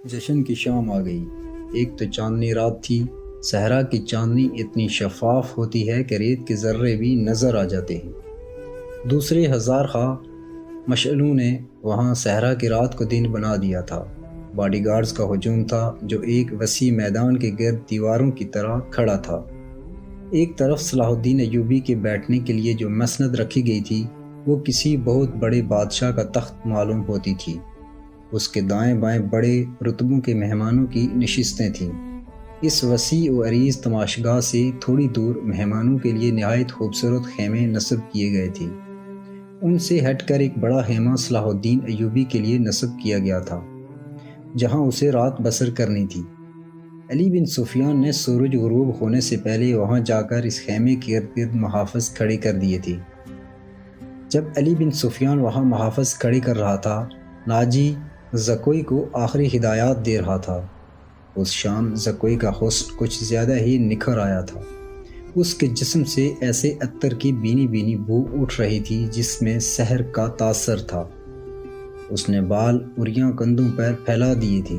جشن کی شام آ گئی۔ ایک تو چاندنی رات تھی۔ صحرا کی چاندنی اتنی شفاف ہوتی ہے کہ ریت کے ذرے بھی نظر آ جاتے ہیں۔ دوسرے ہزار خواہ مشعلوں نے وہاں صحرا کی رات کو دن بنا دیا تھا۔ باڈی گارڈز کا ہجوم تھا جو ایک وسیع میدان کے گرد دیواروں کی طرح کھڑا تھا۔ ایک طرف صلاح الدین ایوبی کے بیٹھنے کے لیے جو مسند رکھی گئی تھی وہ کسی بہت بڑے بادشاہ کا تخت معلوم ہوتی تھی۔ اس کے دائیں بائیں بڑے رتبوں کے مہمانوں کی نشستیں تھیں۔ اس وسیع و عریض تماشگاہ سے تھوڑی دور مہمانوں کے لیے نہایت خوبصورت خیمے نصب کیے گئے تھے۔ ان سے ہٹ کر ایک بڑا خیمہ صلاح الدین ایوبی کے لیے نصب کیا گیا تھا جہاں اسے رات بسر کرنی تھی۔ علی بن سفیان نے سورج غروب ہونے سے پہلے وہاں جا کر اس خیمے کے ارد گرد محافظ کھڑے کر دیے تھے۔ جب علی بن سفیان وہاں محافظ کھڑے کر رہا تھا، ناجی زکوئی کو آخری ہدایات دے رہا تھا۔ اس شام زکوئی کا حسن کچھ زیادہ ہی نکھر آیا تھا۔ اس کے جسم سے ایسے عطر کی بینی بینی بو اٹھ رہی تھی جس میں سحر کا تاثر تھا۔ اس نے بال اریاں کندھوں پر پھیلا دیے تھے۔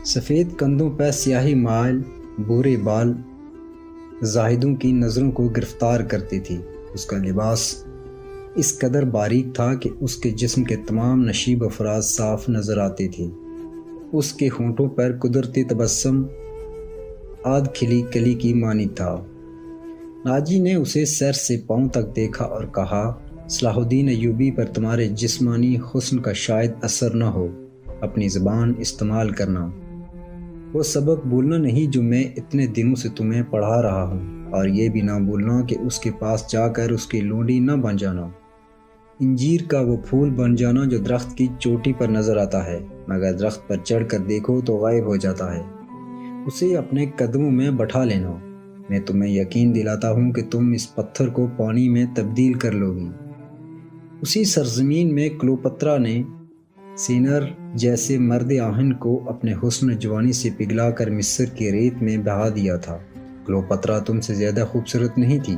سفید کندھوں پر سیاہی مائل بورے بال زاہدوں کی نظروں کو گرفتار کرتے تھے۔ اس کا لباس اس قدر باریک تھا کہ اس کے جسم کے تمام نشیب و فراز صاف نظر آتے تھے۔ اس کے ہونٹوں پر قدرتی تبسم آدھ کھلی کلی کی مانند تھا۔ ناجی نے اسے سر سے پاؤں تک دیکھا اور کہا، صلاح الدین ایوبی پر تمہارے جسمانی حسن کا شاید اثر نہ ہو، اپنی زبان استعمال کرنا۔ وہ سبق بھولنا نہیں جو میں اتنے دنوں سے تمہیں پڑھا رہا ہوں، اور یہ بھی نہ بھولنا کہ اس کے پاس جا کر اس کی لونڈی نہ بن جانا۔ انجیر کا وہ پھول بن جانا جو درخت کی چوٹی پر نظر آتا ہے مگر درخت پر چڑھ کر دیکھو تو غائب ہو جاتا ہے۔ اسے اپنے قدموں میں بٹھا لینا۔ میں تمہیں یقین دلاتا ہوں کہ تم اس پتھر کو پانی میں تبدیل کر لو گی۔ اسی سرزمین میں کلوپترا نے سینر جیسے مرد آہن کو اپنے حسن جوانی سے پگھلا کر مصر کی ریت میں بہا دیا تھا۔ کلوپترا تم سے زیادہ خوبصورت نہیں تھی۔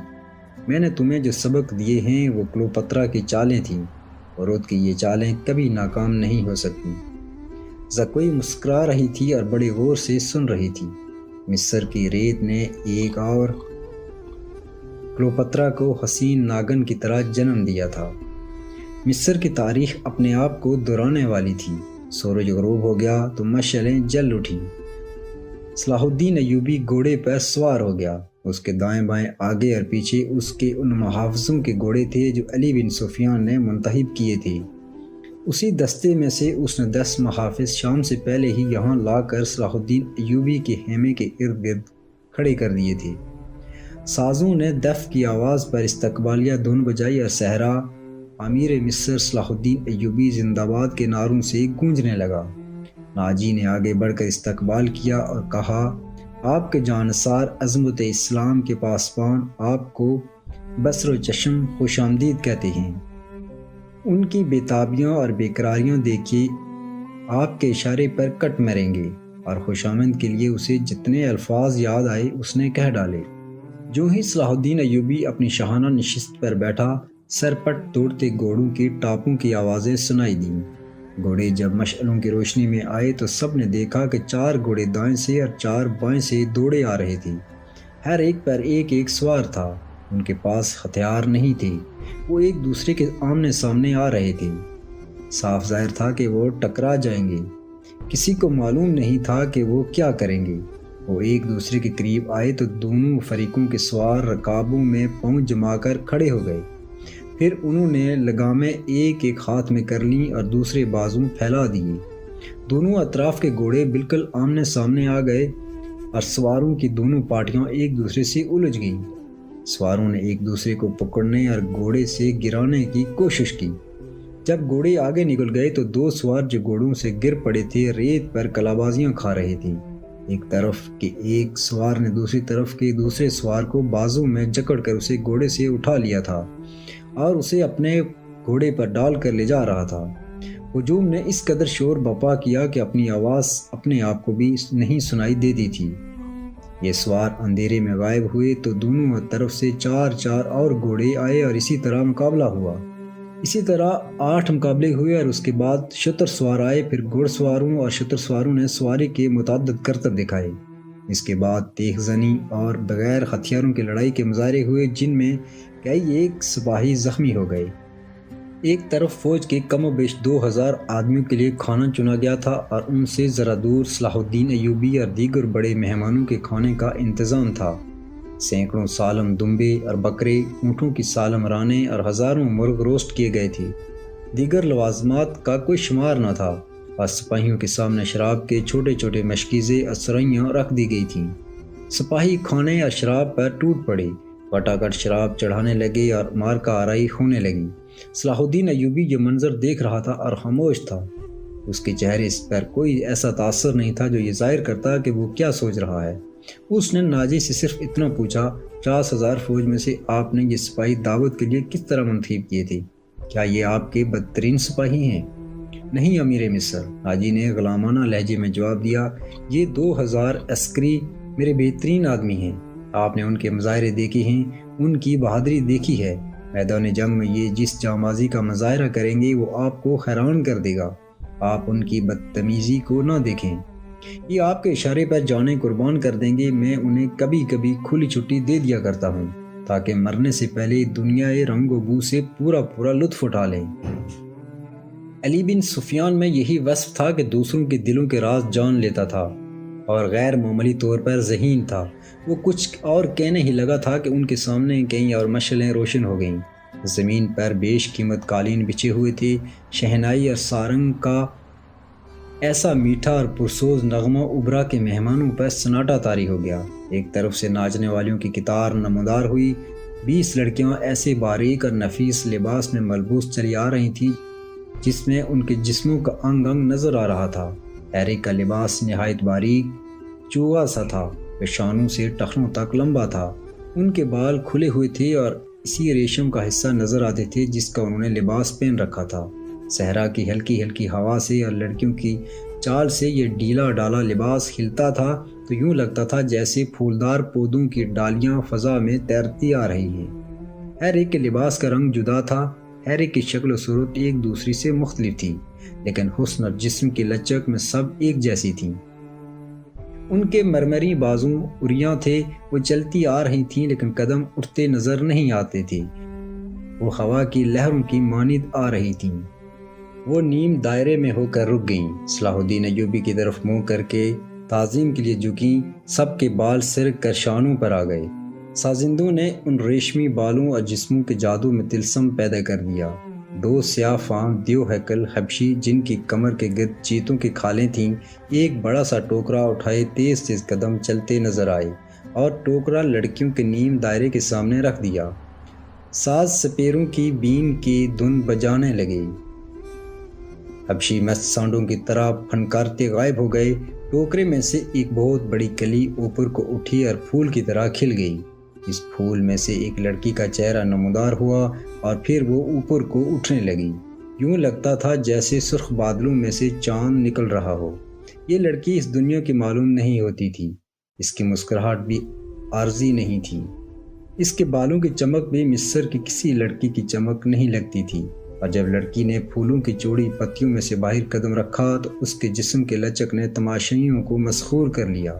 میں نے تمہیں جو سبق دیے ہیں وہ کلوپترا کی چالیں تھیں، اور اس کی یہ چالیں کبھی ناکام نہیں ہو سکتی۔ زکوئی مسکرا رہی تھی اور بڑے غور سے سن رہی تھی۔ مصر کی ریت نے ایک اور کلوپترا کو حسین ناگن کی طرح جنم دیا تھا۔ مصر کی تاریخ اپنے آپ کو دہرانے والی تھی۔ سورج غروب ہو گیا تو مشعلیں جل اٹھیں۔ صلاح الدین ایوبی گھوڑے پر سوار ہو گیا۔ اس کے دائیں بائیں آگے اور پیچھے اس کے ان محافظوں کے گھوڑے تھے جو علی بن سفیان نے منتخب کیے تھے۔ اسی دستے میں سے اس نے 10 محافظ شام سے پہلے ہی یہاں لا کر صلاح الدین ایوبی کے خیمے کے ارد گرد کھڑے کر دیے تھے۔ سازوں نے دف کی آواز پر استقبالیہ دھن بجائی اور صحرا امیر مصر صلاح الدین ایوبی زندہ باد کے نعروں سے گونجنے لگا۔ ناجی نے آگے بڑھ کر استقبال کیا اور کہا، آپ کے جانثار عظمت اسلام کے پاسبان آپ کو بصر و چشم خوش آمدید کہتے ہیں۔ ان کی بےتابیاں اور بےقراریاں دیکھیے، آپ کے اشارے پر کٹ مریں گے، اور خوش آمد کے لیے اسے جتنے الفاظ یاد آئے اس نے کہہ ڈالے۔ جو ہی صلاح الدین ایوبی اپنی شاہانہ نشست پر بیٹھا، سرپٹ توڑتے گھوڑوں کی ٹاپوں کی آوازیں سنائی دیں۔ گھوڑے جب مشعلوں کی روشنی میں آئے تو سب نے دیکھا کہ 4 گھوڑے دائیں سے اور 4 بائیں سے دوڑے آ رہے تھے۔ ہر ایک پر ایک سوار تھا۔ ان کے پاس ہتھیار نہیں تھے۔ وہ ایک دوسرے کے آمنے سامنے آ رہے تھے۔ صاف ظاہر تھا کہ وہ ٹکرا جائیں گے۔ کسی کو معلوم نہیں تھا کہ وہ کیا کریں گے۔ وہ ایک دوسرے کے قریب آئے تو دونوں فریقوں کے سوار رکابوں میں پاؤں جما کر کھڑے ہو گئے۔ پھر انہوں نے لگامیں ایک ہاتھ میں کر لیں اور دوسرے بازو پھیلا دیے۔ دونوں اطراف کے گھوڑے بالکل آمنے سامنے آ گئے اور سواروں کی دونوں پارٹیاں ایک دوسرے سے الجھ گئیں۔ سواروں نے ایک دوسرے کو پکڑنے اور گھوڑے سے گرانے کی کوشش کی۔ جب گھوڑے آگے نکل گئے تو 2 سوار جو گھوڑوں سے گر پڑے تھے ریت پر کلابازیاں کھا رہے تھے۔ ایک طرف کے ایک سوار نے دوسری طرف کے دوسرے سوار کو بازو میں جکڑ کر اسے گھوڑے سے اٹھا لیا تھا اور اسے اپنے گھوڑے پر ڈال کر لے جا رہا تھا۔ ہجوم نے اس قدر شور بپا کیا کہ اپنی آواز اپنے آپ کو بھی نہیں سنائی دیتی تھی۔ یہ سوار اندھیرے میں غائب ہوئے تو دونوں طرف سے 4 اور گھوڑے آئے اور اسی طرح مقابلہ ہوا۔ اسی طرح 8 مقابلے ہوئے اور اس کے بعد شتر سوار آئے، پھر گھڑ سواروں اور شتر سواروں نے سواری کے متعدد کرتب دکھائے۔ اس کے بعد تیغ زنی اور بغیر ہتھیاروں کی لڑائی کے مظاہرے ہوئے، جن میں کئی ایک سپاہی زخمی ہو گئے۔ ایک طرف فوج کے کم و بیش 2000 آدمیوں کے لیے کھانا چنا گیا تھا اور ان سے ذرا دور صلاح الدین ایوبی اور دیگر بڑے مہمانوں کے کھانے کا انتظام تھا۔ سینکڑوں سالم دمبے اور بکرے، اونٹوں کی سالم رانیں اور ہزاروں مرغ روسٹ کیے گئے تھے۔ دیگر لوازمات کا کوئی شمار نہ تھا اور سپاہیوں کے سامنے شراب کے چھوٹے چھوٹے مشکیزیں اور سرائیاں رکھ دی گئی تھیں۔ سپاہی کھانے اور شراب پر ٹوٹ پڑے، کٹاکٹ شراب چڑھانے لگے اور مارکہ آرائی ہونے لگی۔ صلاح الدین ایوبی یہ منظر دیکھ رہا تھا اور خاموش تھا۔ اس کے چہرے پر کوئی ایسا تاثر نہیں تھا جو یہ ظاہر کرتا کہ وہ کیا سوچ رہا ہے۔ اس نے ناجی سے صرف اتنا پوچھا، 50,000 فوج میں سے آپ نے یہ سپاہی دعوت کے لیے کس طرح منتخب کیے تھے؟ کیا یہ آپ کے بدترین سپاہی ہیں؟ نہیں امیر مصر، ناجی نے غلامانہ لہجے میں جواب دیا، یہ 2000 عسکری میرے بہترین آدمی ہیں۔ آپ نے ان کے مظاہرے دیکھے ہیں، ان کی بہادری دیکھی ہے۔ میدان جنگ میں یہ جس جانبازی کا مظاہرہ کریں گے وہ آپ کو حیران کر دے گا۔ آپ ان کی بدتمیزی کو نہ دیکھیں، یہ آپ کے اشارے پر جانیں قربان کر دیں گے۔ میں انہیں کبھی کبھی کھلی چھٹی دے دیا کرتا ہوں تاکہ مرنے سے پہلے دنیا رنگ و بو سے پورا لطف اٹھا لیں۔ علی بن سفیان میں یہی وصف تھا کہ دوسروں کے دلوں کے راز جان لیتا تھا اور غیر معمولی طور پر ذہین تھا۔ وہ کچھ اور کہنے ہی لگا تھا کہ ان کے سامنے کئی اور مشعلیں روشن ہو گئیں۔ زمین پر بیش قیمت قالین بچھے ہوئے تھے۔ شہنائی اور سارنگ کا ایسا میٹھا اور پرسوز نغمہ ابھرا کہ مہمانوں پر سناٹا طاری ہو گیا۔ ایک طرف سے ناچنے والیوں کی قطار نمودار ہوئی۔ 20 لڑکیاں ایسے باریک اور نفیس لباس میں ملبوس چلی آ رہی تھیں جس میں ان کے جسموں کا انگ انگ نظر آ رہا تھا۔ ہر ایک کا لباس نہایت باریک چوغا سا تھا، پیشانوں سے ٹخنوں تک لمبا تھا۔ ان کے بال کھلے ہوئے تھے اور اسی ریشم کا حصہ نظر آتے تھے جس کا انہوں نے لباس پہن رکھا تھا۔ صحرا کی ہلکی ہلکی ہوا سے اور لڑکیوں کی چال سے یہ ڈھیلا ڈالا لباس ہلتا تھا تو یوں لگتا تھا جیسے پھولدار پودوں کی ڈالیاں فضا میں تیرتی آ رہی ہیں۔ ہر ایک کے لباس کا رنگ جدا تھا، ہر ایک کی شکل و صورت ایک دوسری سے مختلف تھی، لیکن حسن اور جسم کی لچک میں سب ایک جیسی تھیں۔ ان کے مرمری بازو اریاں تھے، وہ چلتی آ رہی تھیں لیکن قدم اٹھتے نظر نہیں آتے تھے، وہ ہوا کی لہروں کی مانند آ رہی تھیں۔ وہ نیم دائرے میں ہو کر رک گئیں، صلاح الدین ایوبی کی طرف منہ کر کے تعظیم کے لیے جھکیں۔ سب کے بال سرک کر شانوں پر آ گئے۔ سازندوں نے ان ریشمی بالوں اور جسموں کے جادو میں تلسم پیدا کر دیا۔ 2 سیاہ فام دیو ہیکل حبشی جن کی کمر کے گرد چیتوں کی کھالیں تھیں، ایک بڑا سا ٹوکرا اٹھائے تیز تیز قدم چلتے نظر آئے اور ٹوکرا لڑکیوں کے نیم دائرے کے سامنے رکھ دیا۔ ساز سپیروں کی بین کی دھن بجانے لگے۔ حبشی مست سانڈوں کی طرح پھنکارتے غائب ہو گئے۔ ٹوکرے میں سے ایک بہت بڑی کلی اوپر کو اٹھی اور پھول کی طرح کھل گئی۔ اس پھول میں سے ایک لڑکی کا چہرہ نمودار ہوا اور پھر وہ اوپر کو اٹھنے لگی۔ یوں لگتا تھا جیسے سرخ بادلوں میں سے چاند نکل رہا ہو۔ یہ لڑکی اس دنیا کی معلوم نہیں ہوتی تھی، اس کی مسکراہٹ بھی عارضی نہیں تھی، اس کے بالوں کی چمک بھی مصر کی کسی لڑکی کی چمک نہیں لگتی تھی۔ اور جب لڑکی نے پھولوں کی چوڑی پتیوں میں سے باہر قدم رکھا تو اس کے جسم کے لچک نے تماشائیوں کو مسحور کر لیا۔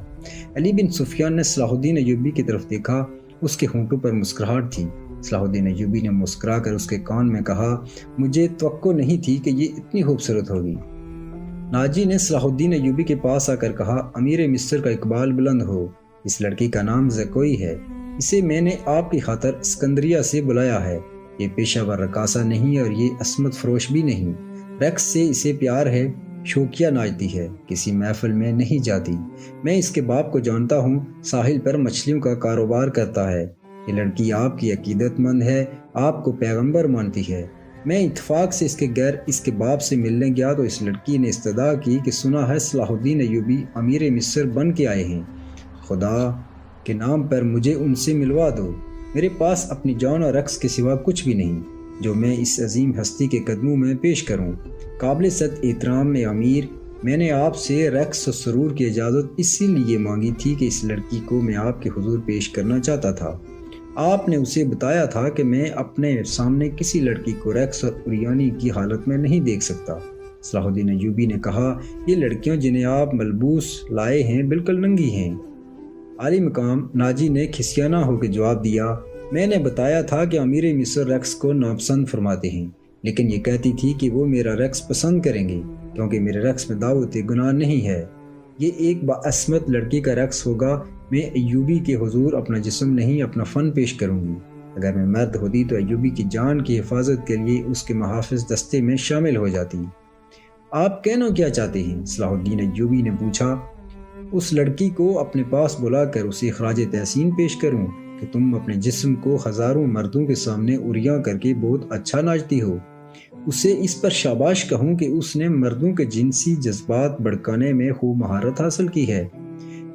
علی بن سفیان نے صلاح الدین ایوبی کی طرف دیکھا، اس کے ہونٹوں پر مسکراہٹ تھی۔ صلاح الدین ایوبی نے مسکرا کر اس کے کان میں کہا، مجھے توقع نہیں تھی کہ یہ اتنی خوبصورت ہوگی۔ ناجی نے صلاح الدین ایوبی کے پاس آ کر کہا، امیر مصر کا اقبال بلند ہو، اس لڑکی کا نام زکوئی ہے، اسے میں نے آپ کی خاطر اسکندریہ سے بلایا ہے۔ یہ پیشہ ور رقاصہ نہیں اور یہ عصمت فروش بھی نہیں، رقص سے اسے پیار ہے، شوقیہ ناچتی ہے، کسی محفل میں نہیں جاتی۔ میں اس کے باپ کو جانتا ہوں، ساحل پر مچھلیوں کا کاروبار کرتا ہے۔ یہ لڑکی آپ کی عقیدت مند ہے، آپ کو پیغمبر مانتی ہے۔ میں اتفاق سے اس کے گھر اس کے باپ سے ملنے گیا تو اس لڑکی نے استدعا کی کہ سنا ہے صلاح الدین ایوبی امیر مصر بن کے آئے ہیں، خدا کے نام پر مجھے ان سے ملوا دو۔ میرے پاس اپنی جان اور رقص کے سوا کچھ بھی نہیں جو میں اس عظیم ہستی کے قدموں میں پیش کروں۔ قابل صد احترام میں امیر، میں نے آپ سے رقص و سرور کی اجازت اسی لیے مانگی تھی کہ اس لڑکی کو میں آپ کے حضور پیش کرنا چاہتا تھا۔ آپ نے اسے بتایا تھا کہ میں اپنے سامنے کسی لڑکی کو رقص اور عریانی کی حالت میں نہیں دیکھ سکتا۔ صلاح الدین ایوبی نے کہا، یہ لڑکیاں جنہیں آپ ملبوس لائے ہیں بالکل ننگی ہیں۔ عالی مقام ناجی نے کھسیانہ ہو کے جواب دیا، میں نے بتایا تھا کہ امیر مصر رقص کو ناپسند فرماتے ہیں، لیکن یہ کہتی تھی کہ وہ میرا رقص پسند کریں گے کیونکہ میرے رقص میں دعوت گناہ نہیں ہے۔ یہ ایک باعصمت لڑکی کا رقص ہوگا۔ میں ایوبی کے حضور اپنا جسم نہیں اپنا فن پیش کروں گی۔ اگر میں مرد ہوتی تو ایوبی کی جان کی حفاظت کے لیے اس کے محافظ دستے میں شامل ہو جاتی۔ آپ کہنا کیا چاہتے ہیں؟ صلاح الدین ایوبی نے پوچھا۔ اس لڑکی کو اپنے پاس بلا کر اسے خراج تحسین پیش کروں کہ تم اپنے جسم کو ہزاروں مردوں کے سامنے عریاں کر کے بہت اچھا ناچتی ہو۔ اسے اس پر شاباش کہوں کہ اس نے مردوں کے جنسی جذبات بھڑکانے میں خوب مہارت حاصل کی ہے۔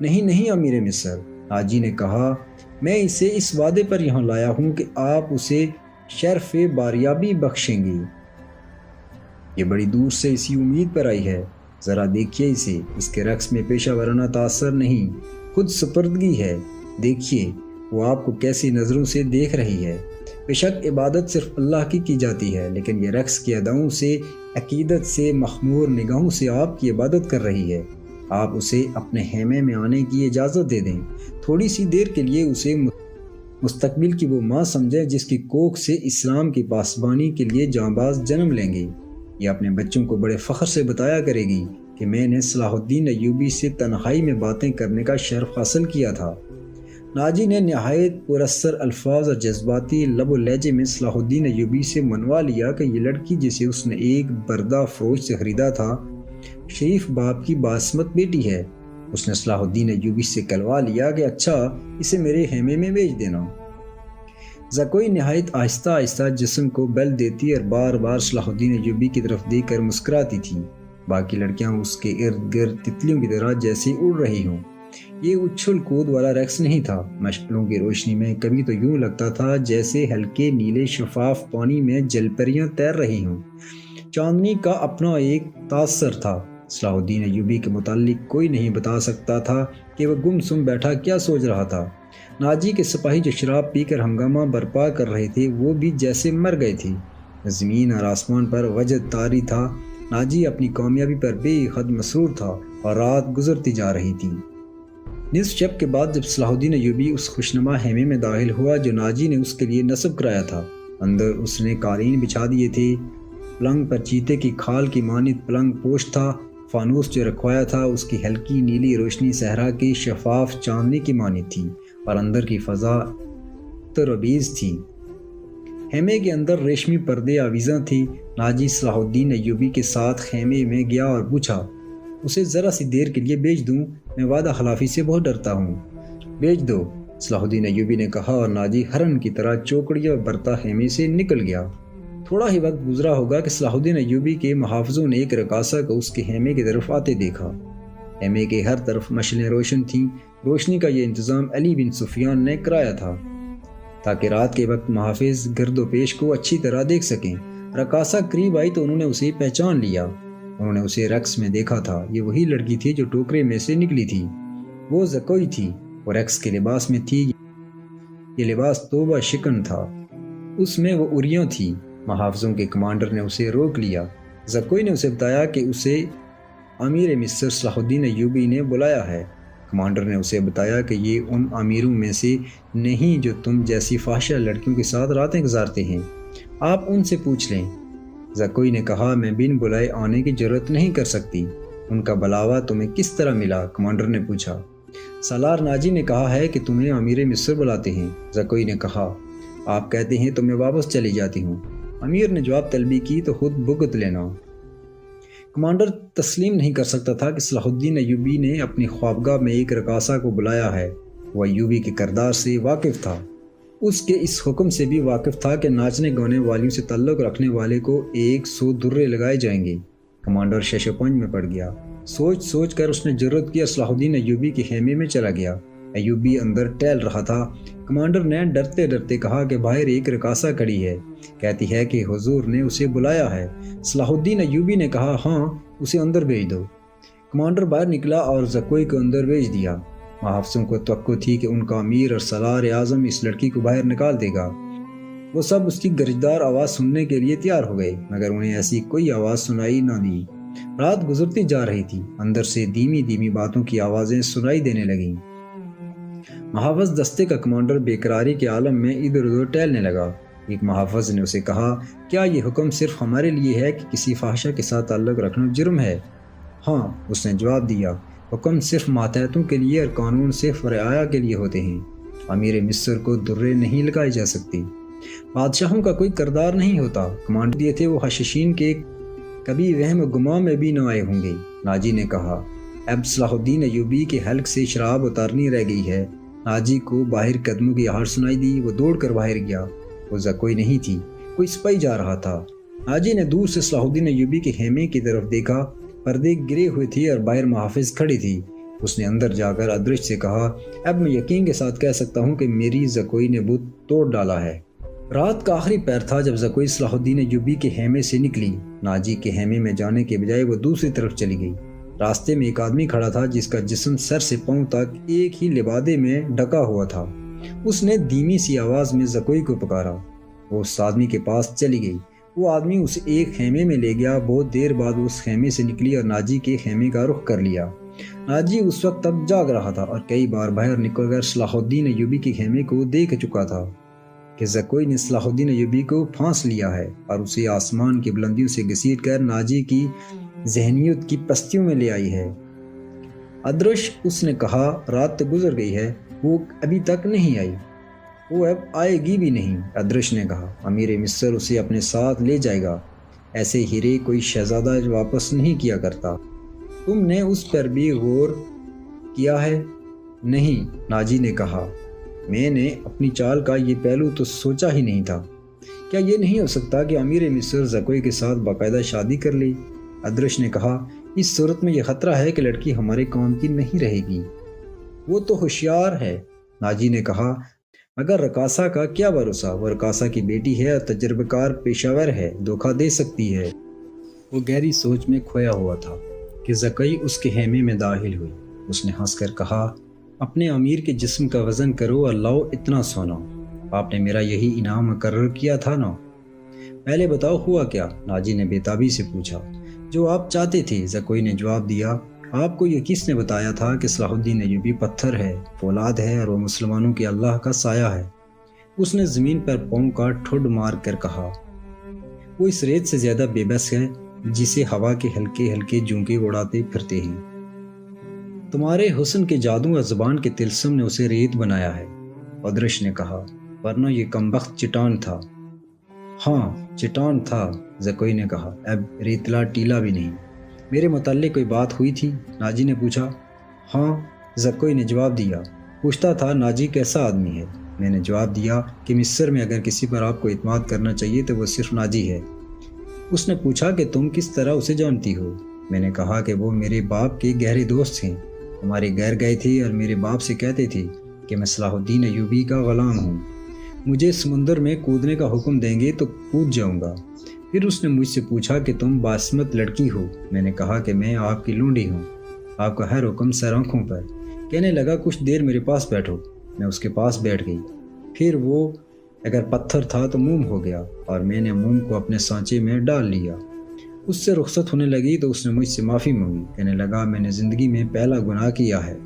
نہیں امیر مصر، ناجی نے کہا، میں اسے اس وعدے پر یہاں لایا ہوں کہ آپ اسے شرف باریابی بخشیں گے۔ یہ بڑی دور سے اسی امید پر آئی ہے۔ ذرا دیکھیے اسے، اس کے رقص میں پیشہ ورانہ تاثر نہیں، خود سپردگی ہے۔ دیکھیے وہ آپ کو کیسی نظروں سے دیکھ رہی ہے۔ بے شک عبادت صرف اللہ کی جاتی ہے، لیکن یہ رقص کی اداؤں سے، عقیدت سے، مخمور نگاہوں سے آپ کی عبادت کر رہی ہے۔ آپ اسے اپنے خیمے میں آنے کی اجازت دے دیں، تھوڑی سی دیر کے لیے اسے مستقبل کی وہ ماں سمجھیں جس کی کوکھ سے اسلام کی پاسبانی کے لیے جانباز جنم لیں گے۔ یہ اپنے بچوں کو بڑے فخر سے بتایا کرے گی کہ میں نے صلاح الدین ایوبی سے تنہائی میں باتیں کرنے کا شرف حاصل کیا تھا۔ ناجی نے نہایت پراسر الفاظ اور جذباتی لب و لہجے میں صلاح الدین ایوبی سے منوا لیا کہ یہ لڑکی جسے اس نے ایک بردہ فروش سے خریدا تھا، شریف باپ کی باعصمت بیٹی ہے۔ اس نے صلاح الدین ایوبی سے کلوا لیا کہ اچھا اسے میرے خیمے میں بھیج دینا۔ زکوئی نہایت آہستہ آہستہ جسم کو بل دیتی اور بار بار صلاح الدین ایوبی کی طرف دیکھ کر مسکراتی تھی۔ باقی لڑکیاں اس کے ارد گرد تتلیوں کی طرح جیسے اڑ رہی ہوں۔ یہ اچھل کود والا رقص نہیں تھا۔ مشعلوں کی روشنی میں کبھی تو یوں لگتا تھا جیسے ہلکے نیلے شفاف پانی میں جل پریاں تیر رہی ہوں۔ چاندنی کا اپنا ایک تاثر تھا۔ صلاح الدین ایوبی کے متعلق کوئی نہیں بتا سکتا تھا کہ وہ گم سم بیٹھا کیا سوچ رہا تھا۔ ناجی کے سپاہی جو شراب پی کر ہنگامہ برپا کر رہے تھے وہ بھی جیسے مر گئے تھے۔ زمین اور آسمان پر وجد طاری تھا۔ ناجی اپنی کامیابی پر بے حد مسرور تھا اور رات گزرتی جا رہی تھی۔ نصف شب کے بعد جب صلاح الدین ایوبی اس خوشنما خیمے میں داخل ہوا جو ناجی نے اس کے لیے نصب کرایا تھا، اندر اس نے قالین بچھا دیے تھے۔ پلنگ پر چیتے کی کھال کی مانند پلنگ پوش تھا۔ فانوس جو رکھوایا تھا اس کی ہلکی نیلی روشنی صحرا کی شفاف چاندنی کی مانند تھی اور اندر کی فضا ترویز تھی۔ خیمے کے اندر ریشمی پردے آویزاں تھی۔ ناجی صلاح الدین ایوبی کے ساتھ خیمے میں گیا اور پوچھا، اسے ذرا سی دیر کے لیے بھیج دوں؟ میں وعدہ خلافی سے بہت ڈرتا ہوں۔ بھیج دو، صلاح الدین ایوبی نے کہا اور ناجی ہرن کی طرح چوکڑیاں برتا خیمے سے نکل گیا۔ تھوڑا ہی وقت گزرا ہوگا کہ صلاح الدین ایوبی کے محافظوں نے ایک رقاصہ کو اس کے خیمے کی طرف آتے دیکھا۔ خیمے کے ہر طرف مشعلیں روشن تھیں۔ روشنی کا یہ انتظام علی بن سفیان نے کرایا تھا تاکہ رات کے وقت محافظ گرد و پیش کو اچھی طرح دیکھ سکیں۔ رقاصہ قریب آئی تو انہوں نے اسے پہچان لیا۔ انہوں نے اسے رقص میں دیکھا تھا۔ یہ وہی لڑکی تھی جو ٹوکرے میں سے نکلی تھی۔ وہ زکوئی تھی، وہ رقص کے لباس میں تھی۔ یہ لباس توبہ شکن تھا، اس میں وہ عریاں تھی۔ محافظوں کے کمانڈر نے اسے روک لیا۔ زکوئی نے اسے بتایا کہ اسے امیر مصر صلاح الدین ایوبی نے بلایا ہے۔ کمانڈر نے اسے بتایا کہ یہ ان امیروں میں سے نہیں جو تم جیسی فاحشہ لڑکیوں کے ساتھ راتیں گزارتے ہیں، آپ ان سے پوچھ لیں۔ زکوئی نے کہا، میں بن بلائے آنے کی جرات نہیں کر سکتی۔ ان کا بلاوا تمہیں کس طرح ملا؟ کمانڈر نے پوچھا۔ سالار ناجی نے کہا ہے کہ تمہیں امیر مصر بلاتے ہیں۔ زکوئی نے کہا، آپ کہتے ہیں تو میں واپس چلی جاتی ہوں۔ امیر نے جواب طلبی کی تو خود بھگت لینا۔ کمانڈر تسلیم نہیں کر سکتا تھا کہ صلاح الدین ایوبی نے اپنی خوابگاہ میں ایک رقاصہ کو بلایا ہے۔ وہ ایوبی کے کردار سے واقف تھا، اس کے اس حکم سے بھی واقف تھا کہ ناچنے گانے والیوں سے تعلق رکھنے والے کو 100 درے لگائے جائیں گے۔ کمانڈر شش و پنج میں پڑ گیا۔ سوچ کر اس نے جرأت کیا صلاح الدین ایوبی کے خیمے میں چلا گیا۔ ایوبی اندر ٹہل رہا تھا۔ کمانڈر نے ڈرتے ڈرتے کہا کہ باہر ایک رقاصہ کھڑی ہے، کہتی ہے کہ حضور نے اسے بلایا ہے۔ صلاح الدین ایوبی نے کہا، ہاں اسے اندر بھیج دو۔ کمانڈر باہر نکلا اور زکوئی کو اندر بھیج دیا۔ محافظوں کو توقع تھی کہ ان کا امیر اور سالار اعظم اس لڑکی کو باہر نکال دے گا۔ وہ سب اس کی گرجدار آواز سننے کے لیے تیار ہو گئے، مگر انہیں ایسی کوئی آواز سنائی نہ دی۔ رات گزرتی جا رہی تھی، اندر سے دھیمی دھیمی باتوں کی آوازیں سنائی دینے لگیں۔ محافظ دستے کا کمانڈر بے قراری کے عالم میں ادھر ادھر ٹہلنے لگا۔ ایک محافظ نے اسے کہا، کیا یہ حکم صرف ہمارے لیے ہے کہ کسی فاحشہ کے ساتھ تعلق رکھنا جرم ہے؟ ہاں، اس نے جواب دیا، حکم صرف ماتحتوں کے لیے اور قانون صرف رعایا کے لیے ہوتے ہیں۔ امیر مصر کو درے نہیں لگائے جا سکتے۔ بادشاہوں کا کوئی کردار نہیں ہوتا۔ کمانڈر دیے تھے وہ حشاشین کے کبھی وہم و گماں میں بھی نہ آئے ہوں گے۔ ناجی نے کہا، اب صلاح الدین ایوبی کے حلق سے شراب اتارنی رہ گئی ہے۔ ناجی کو باہر قدموں کی آہٹ سنائی دی۔ وہ دوڑ کر باہر گیا۔ وہ کوئی نہیں تھی، کوئی سپاہی جا رہا تھا۔ ناجی نے دور سے صلاح الدین ایوبی کے خیمے کی طرف دیکھا۔ پردے گرے ہوئے تھے اور باہر محافظ کھڑی تھی۔ اس نے اندر جا کر ادرش سے کہا، اب میں یقین کے ساتھ کہہ سکتا ہوں کہ میری زکوئی نے بت توڑ ڈالا ہے۔ رات کا آخری پہر تھا جب زکوئی صلاح الدین ایوبی کے خیمے سے نکلی۔ ناجی کے خیمے میں جانے کے بجائے وہ دوسری طرف چلی گئی۔ راستے میں ایک آدمی کھڑا تھا جس کا جسم سر سے پاؤں تک ایک ہی لبادے میں ڈھکا ہوا تھا۔ اس نے دھیمی سی آواز میں زکوئی کو پکارا۔ وہ اس آدمی کے پاس چلی گئی۔ وہ آدمی اسے ایک خیمے میں لے گیا۔ بہت دیر بعد وہ اس خیمے سے نکلی اور ناجی کے خیمے کا رخ کر لیا۔ ناجی اس وقت تک جاگ رہا تھا اور کئی بار باہر نکل کر صلاح الدین ایوبی کے خیمے کو دیکھ چکا تھا کہ زکوئی نے صلاح الدین ایوبی کو پھانس لیا ہے اور اسے آسمان کی بلندیوں سے گھسیٹ کر ناجی کی ذہنیت کی پستیوں میں لے آئی ہے۔ ادرش، اس نے کہا، رات تو گزر گئی ہے، وہ ابھی تک نہیں آئی۔ وہ اب آئے گی بھی نہیں، ادرش نے کہا۔ امیر مصر اسے اپنے ساتھ لے جائے گا۔ ایسے ہیرے کوئی شہزادہ واپس نہیں کیا کرتا۔ تم نے اس پر بھی غور کیا ہے؟ نہیں، ناجی نے کہا، میں نے اپنی چال کا یہ پہلو تو سوچا ہی نہیں تھا۔ کیا یہ نہیں ہو سکتا کہ امیر مصر زکوئی کے ساتھ باقاعدہ شادی کر لے؟ ادرش نے کہا، اس صورت میں یہ خطرہ ہے کہ لڑکی ہمارے قوم کی نہیں رہے گی۔ وہ تو ہوشیار ہے، ناجی نے کہا، مگر رقاصہ کا کیا بھروسہ؟ وہ رقاصہ کی بیٹی ہے اور تجربہ کار پیشہ ور ہے، دھوکہ دے سکتی ہے۔ وہ گہری سوچ میں کھویا ہوا تھا کہ زکوئی اس کے خیمے میں داخل ہوئی۔ اس نے ہنس کر کہا، اپنے امیر کے جسم کا وزن کرو اور لاؤ اتنا سونا۔ آپ نے میرا یہی انعام مقرر کیا تھا نا؟ پہلے بتاؤ ہوا کیا؟ ناجی نے بےتابی سے پوچھا۔ جو آپ چاہتے تھے، زکوئی نے جواب دیا۔ آپ کو یہ کس نے بتایا تھا کہ صلاح الدین ایوبی پتھر ہے، فولاد ہے اور وہ مسلمانوں کے اللہ کا سایہ ہے؟ اس نے زمین پر پاؤں کا ٹھڈ مار کر کہا، وہ اس ریت سے زیادہ بے بس ہے جسے ہوا کے ہلکے ہلکے جھونکے اڑاتے پھرتے ہیں۔ تمہارے حسن کے جادو اور زبان کے تلسم نے اسے ریت بنایا ہے، ادرش نے کہا، ورنہ یہ کمبخت چٹان تھا۔ ہاں، چٹان تھا، زکوئی نے کہا، اب ریتلا ٹیلا بھی نہیں۔ میرے متعلق کوئی بات ہوئی تھی؟ ناجی نے پوچھا۔ ہاں، زکوئی نے جواب دیا۔ پوچھتا تھا ناجی کیسا آدمی ہے؟ میں نے جواب دیا کہ مصر میں اگر کسی پر آپ کو اعتماد کرنا چاہیے تو وہ صرف ناجی ہے۔ اس نے پوچھا کہ تم کس طرح اسے جانتی ہو؟ میں نے کہا کہ وہ میرے باپ کے گہرے دوست ہیں، ہمارے گھر گئے تھے اور میرے باپ سے کہتے تھے کہ میں صلاح الدین ایوبی کا غلام ہوں، مجھے سمندر میں کودنے کا حکم دیں گے تو کود جاؤں گا۔ پھر اس نے مجھ سے پوچھا کہ تم باسمت لڑکی ہو؟ میں نے کہا کہ میں آپ کی لونڈی ہوں، آپ کا ہر حکم سر آنکھوں پر۔ کہنے لگا کچھ دیر میرے پاس بیٹھو۔ میں اس کے پاس بیٹھ گئی۔ پھر وہ اگر پتھر تھا تو موم ہو گیا اور میں نے موم کو اپنے سانچے میں ڈال لیا۔ اس سے رخصت ہونے لگی تو اس نے مجھ سے معافی مانگی۔ کہنے لگا میں نے زندگی میں پہلا گناہ کیا ہے۔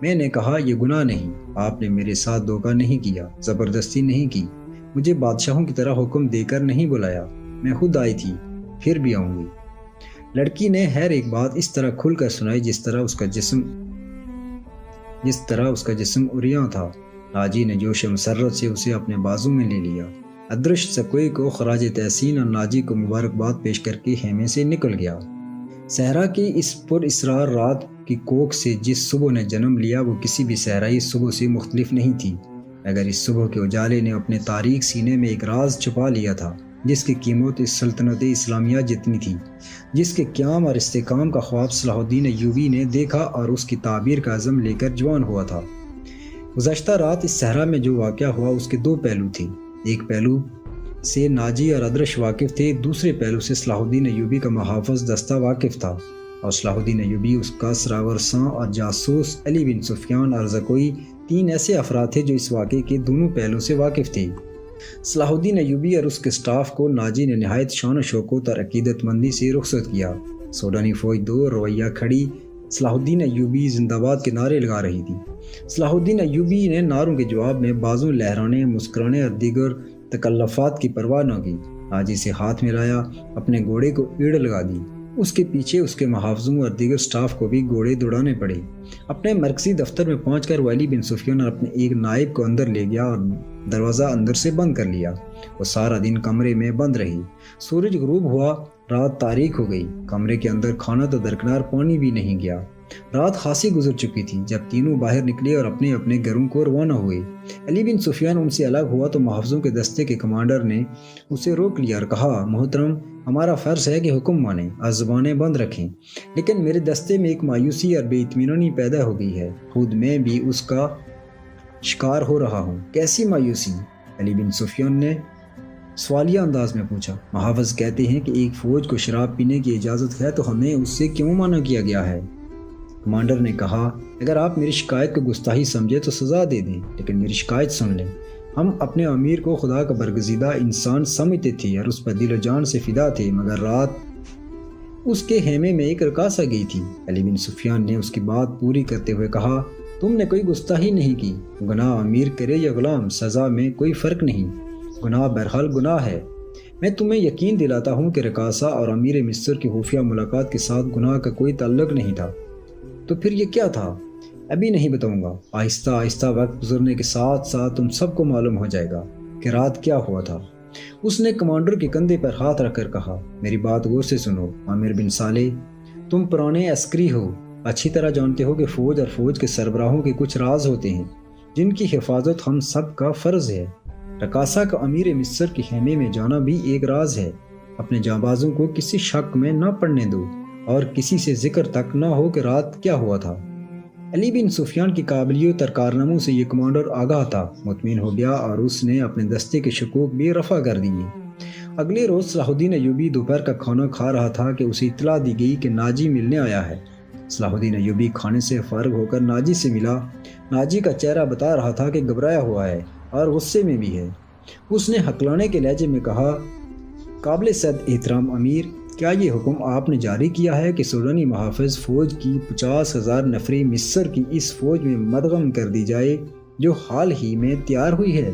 میں نے کہا یہ گناہ نہیں، آپ نے میرے ساتھ دھوکہ نہیں کیا، زبردستی نہیں کی، مجھے بادشاہوں کی طرح حکم دے کر نہیں بلایا، میں خود آئی تھی، پھر بھی آؤں گی۔ لڑکی نے ہر ایک بات اس طرح کھل کر سنائی جس طرح اس کا جسم عریاں تھا۔ ناجی نے جوش مسرت سے اسے اپنے بازو میں لے لیا۔ ادرش زکوئی کو خراج تحسین اور ناجی کو مبارکباد پیش کر کے خیمے سے نکل گیا۔ صحرا کی اس پر اسرار رات کی کوکھ سے جس صبح نے جنم لیا وہ کسی بھی صحرائی صبح سے مختلف نہیں تھی، مگر اس صبح کے اجالے نے اپنے تاریک سینے میں ایک راز چھپا لیا تھا جس کی قیمت اس سلطنت اسلامیہ جتنی تھی، جس کے قیام اور استحکام کا خواب صلاح الدین ایوبی نے دیکھا اور اس کی تعبیر کا عزم لے کر جوان ہوا تھا۔ گزشتہ رات اس صحرا میں جو واقعہ ہوا اس کے دو پہلو تھے، ایک پہلو سے ناجی اور ادرش واقف تھے، دوسرے پہلو سے صلاح الدین ایوبی کا محافظ دستہ واقف تھا۔ اور صلاح الدین ایوبی، اس کا سراورساں اور جاسوس علی بن سفیان اور زکوئی 3 ایسے افراد تھے جو اس واقعے کے دونوں پہلوں سے واقف تھے۔ صلاح الدین ایوبی اور اس کے سٹاف کو ناجی نے نہایت شان و شوکت اور عقیدت مندی سے رخصت کیا۔ سوڈانی فوج دو رویہ کھڑی صلاح الدین ایوبی زندہ باد کے نعرے لگا رہی تھی۔ صلاح الدین ایوبی نے نعروں کے جواب میں بازو لہرانے، مسکرانے اور دیگر تکلفات کی پرواہ نہ کی۔ ناجی سے ہاتھ ملایا، اپنے گھوڑے کو ایڑ لگا دی۔ اس کے پیچھے اس کے محافظوں اور دیگر سٹاف کو بھی گھوڑے دوڑانے پڑے۔ اپنے مرکزی دفتر میں پہنچ کر وہ علی بن سفیان اور اپنے ایک نائب کو اندر لے گیا اور دروازہ اندر سے بند کر لیا۔ وہ سارا دن کمرے میں بند رہی۔ سورج غروب ہوا، رات تاریک ہو گئی۔ کمرے کے اندر کھانا تو درکنار پانی بھی نہیں گیا۔ رات خاصی گزر چکی تھی جب تینوں باہر نکلے اور اپنے اپنے گھروں کو روانہ ہوئے۔ علی بن سفیان ان سے الگ ہوا تو محافظوں کے دستے کے کمانڈر نے اسے روک لیا اور کہا، محترم، ہمارا فرض ہے کہ حکم مانیں اور زبانیں بند رکھیں، لیکن میرے دستے میں ایک مایوسی اور بے اطمینانی پیدا ہو گئی ہے۔ خود میں بھی اس کا شکار ہو رہا ہوں۔ کیسی مایوسی؟ علی بن سفیان نے سوالیہ انداز میں پوچھا۔ محافظ کہتے ہیں کہ ایک فوج کو شراب پینے کی اجازت ہے تو ہمیں اس سے کیوں منع کیا گیا ہے؟ کمانڈر نے کہا، اگر آپ میری شکایت کو گستاخی سمجھے تو سزا دے دیں، لیکن میری شکایت سن لیں۔ ہم اپنے امیر کو خدا کا برگزیدہ انسان سمجھتے تھے اور اس پر دل و جان سے فدا تھے، مگر رات اس کے خیمے میں ایک رقاصہ گئی تھی۔ علی بن سفیان نے اس کی بات پوری کرتے ہوئے کہا، تم نے کوئی گستاخی نہیں کی۔ گناہ امیر کرے یا غلام، سزا میں کوئی فرق نہیں۔ گناہ بہرحال گناہ ہے۔ میں تمہیں یقین دلاتا ہوں کہ رقاصہ اور امیر مصر کی خفیہ ملاقات کے ساتھ گناہ کا کوئی تعلق نہیں تھا۔ تو پھر یہ کیا تھا؟ ابھی نہیں بتاؤں گا۔ آہستہ آہستہ وقت گزرنے کے ساتھ ساتھ تم سب کو معلوم ہو جائے گا کہ رات کیا ہوا تھا۔ اس نے کمانڈر کے کندھے پر ہاتھ رکھ کر کہا، میری بات غور سے سنو عامر بن صالح، تم پرانے عسکری ہو، اچھی طرح جانتے ہو کہ فوج اور فوج کے سربراہوں کے کچھ راز ہوتے ہیں جن کی حفاظت ہم سب کا فرض ہے۔ رقاصہ کا امیر مصر کے خیمے میں جانا بھی ایک راز ہے۔ اپنے جانبازوں کو کسی شک میں نہ پڑنے دو اور کسی سے ذکر تک نہ ہو کہ رات کیا ہوا تھا۔ علی بن سفیان کی قابلیت اور کارناموں سے یہ کمانڈر آگاہ تھا، مطمئن ہو گیا اور اس نے اپنے دستے کے شکوک بھی رفع کر دیے۔ اگلے روز صلاح الدین ایوبی دوپہر کا کھانا کھا رہا تھا کہ اسے اطلاع دی گئی کہ ناجی ملنے آیا ہے۔ صلاح الدین ایوبی کھانے سے فارغ ہو کر ناجی سے ملا۔ ناجی کا چہرہ بتا رہا تھا کہ گھبرایا ہوا ہے اور غصے میں بھی ہے۔ اس نے ہکلانے کے لہجے میں کہا، قابل صد احترام امیر، کیا یہ حکم آپ نے جاری کیا ہے کہ سوڈانی محافظ فوج کی 50,000 نفری مصر کی اس فوج میں مدغم کر دی جائے جو حال ہی میں تیار ہوئی ہے؟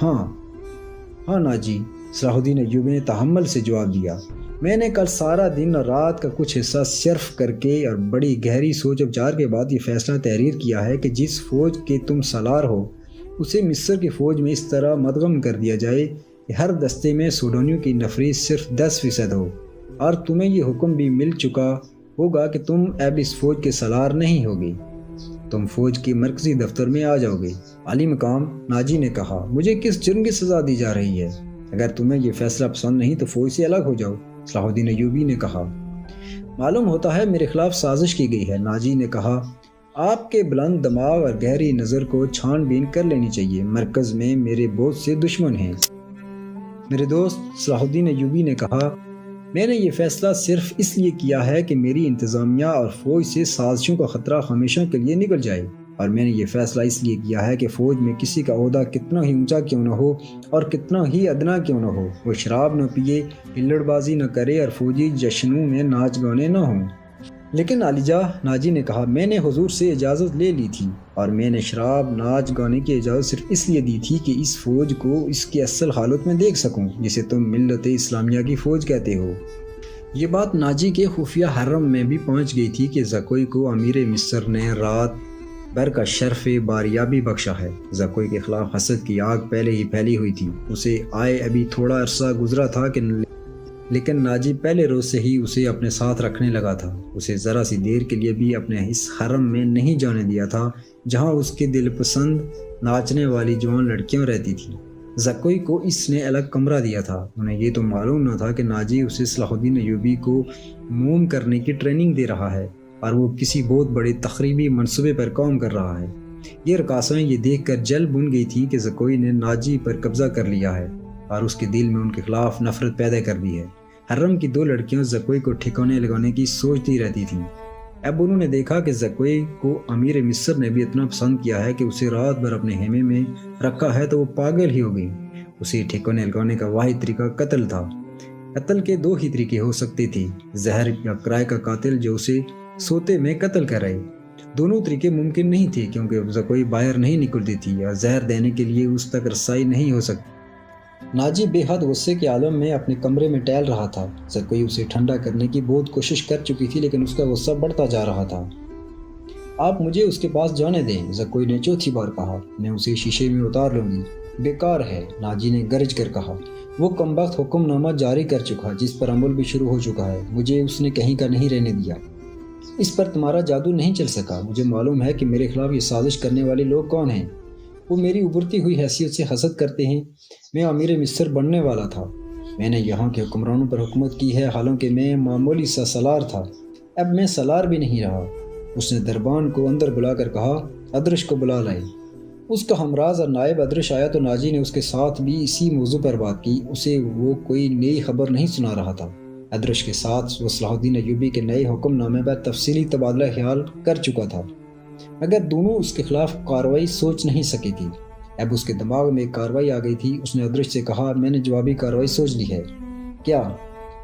ہاں ناجی، صلاح الدین ایوبی نے تحمل سے جواب دیا، میں نے کل سارا دن اور رات کا کچھ حصہ صرف کر کے اور بڑی گہری سوچ وچار کے بعد یہ فیصلہ تحریر کیا ہے کہ جس فوج کے تم سالار ہو اسے مصر کی فوج میں اس طرح مدغم کر دیا جائے کہ ہر دستے میں سوڈانیوں کی نفری صرف 10% ہو، اور تمہیں یہ حکم بھی مل چکا ہوگا کہ تم اب اس فوج کے سالار نہیں ہوگے، تم فوج کے مرکزی دفتر میں آ جاؤ گے۔ عالی مقام، ناجی نے کہا، مجھے کس جرم کی سزا دی جا رہی ہے؟ اگر تمہیں یہ فیصلہ پسند نہیں تو فوج سے الگ ہو جاؤ، صلاح الدین ایوبی نے کہا۔ معلوم ہوتا ہے میرے خلاف سازش کی گئی ہے، ناجی نے کہا۔ آپ کے بلند دماغ اور گہری نظر کو چھان بین کر لینی چاہیے۔ مرکز میں میرے بہت سے دشمن ہیں میرے دوست، صلاح الدین ایوبی نے کہا۔ میں نے یہ فیصلہ صرف اس لیے کیا ہے کہ میری انتظامیہ اور فوج سے سازشوں کا خطرہ ہمیشہ کے لیے نکل جائے، اور میں نے یہ فیصلہ اس لیے کیا ہے کہ فوج میں کسی کا عہدہ کتنا ہی اونچا کیوں نہ ہو اور کتنا ہی ادنا کیوں نہ ہو، وہ شراب نہ پیے، ہلڑ بازی نہ کرے اور فوجی جشنوں میں ناچ گانے نہ ہوں۔ لیکن عالیجاہ، ناجی نے کہا، میں نے حضور سے اجازت لے لی تھی، اور میں نے شراب ناچ گانے کی اجازت صرف اس لیے دی تھی کہ اس فوج کو اس کی اصل حالت میں دیکھ سکوں جسے تم ملت اسلامیہ کی فوج کہتے ہو۔ یہ بات ناجی کے خفیہ حرم میں بھی پہنچ گئی تھی کہ زکوئی کو امیر مصر نے رات بھر کا شرف باریابی بخشا ہے۔ زکوئی کے خلاف حسد کی آگ پہلے ہی پھیلی ہوئی تھی، اسے آئے ابھی تھوڑا عرصہ گزرا تھا لیکن ناجی پہلے روز سے ہی اسے اپنے ساتھ رکھنے لگا تھا۔ اسے ذرا سی دیر کے لیے بھی اپنے اس حرم میں نہیں جانے دیا تھا جہاں اس کے دل پسند ناچنے والی جوان لڑکیاں رہتی تھیں۔ زکوئی کو اس نے الگ کمرہ دیا تھا۔ انہیں یہ تو معلوم نہ تھا کہ ناجی اسے صلاح الدین ایوبی کو موم کرنے کی ٹریننگ دے رہا ہے اور وہ کسی بہت بڑے تخریبی منصوبے پر کام کر رہا ہے۔ یہ رقاصائیں یہ دیکھ کر جل بن گئی تھیں کہ زکوئی نے ناجی پر قبضہ کر لیا ہے اور اس کے دل میں ان کے خلاف نفرت پیدا کر دی ہے۔ حرم کی 2 لڑکیاں زکوئی کو ٹھکانے لگانے کی سوچتی رہتی تھیں۔ اب انہوں نے دیکھا کہ زکوئی کو امیر مصر نے بھی اتنا پسند کیا ہے کہ اسے رات بھر اپنے خیمے میں رکھا ہے تو وہ پاگل ہی ہو گئی۔ اسے ٹھکانے لگانے کا واحد طریقہ قتل تھا۔ قتل کے 2 ہی طریقے ہو سکتے تھے، زہر یا کرائے کا قاتل جو اسے سوتے میں قتل کر رہے۔ دونوں طریقے ممکن نہیں تھے کیونکہ زکوئی باہر نہیں نکلتی تھی یا زہر دینے کے لیے اس تک رسائی نہیں ہو سکتی۔ ناجی بے حد غصے کے عالم میں اپنے کمرے میں ٹہل رہا تھا۔ زکوئی اسے ٹھنڈا کرنے کی بہت کوشش کر چکی تھی لیکن اس کا غصہ بڑھتا جا رہا تھا۔ آپ مجھے اس کے پاس جانے دیں، زکوئی نے چوتھی بار کہا۔ میں اسے شیشے میں اتار لوں گی۔ بیکار ہے، ناجی نے گرج کر کہا۔ وہ کمبخت حکم نامہ جاری کر چکا جس پر عمل بھی شروع ہو چکا ہے، مجھے اس نے کہیں کا نہیں رہنے دیا۔ اس پر تمہارا جادو نہیں چل سکا۔ مجھے معلوم ہے کہ میرے خلاف یہ سازش کرنے والے لوگ کون ہیں۔ وہ میری ابھرتی ہوئی حیثیت سے حسد کرتے ہیں۔ میں امیر مصر بننے والا تھا، میں نے یہاں کے حکمرانوں پر حکومت کی ہے، حالانکہ میں معمولی سا سالار تھا، اب میں سالار بھی نہیں رہا۔ اس نے دربان کو اندر بلا کر کہا، ادرش کو بلا لائے۔ اس کا ہمراز اور نائب ادرش آیا تو ناجی نے اس کے ساتھ بھی اسی موضوع پر بات کی۔ اسے وہ کوئی نئی خبر نہیں سنا رہا تھا۔ ادرش کے ساتھ وہ صلاح الدین ایوبی کے نئے حکم نامے پر تفصیلی تبادلہ خیال کر چکا تھا، مگر دونوں اس کے خلاف کارروائی سوچ نہیں سکی تھی۔ اب اس کے دماغ میں ایک کارروائی آ گئی تھی۔ اس نے ادرش سے کہا، میں نے جوابی کارروائی سوچ لی ہے۔ کیا؟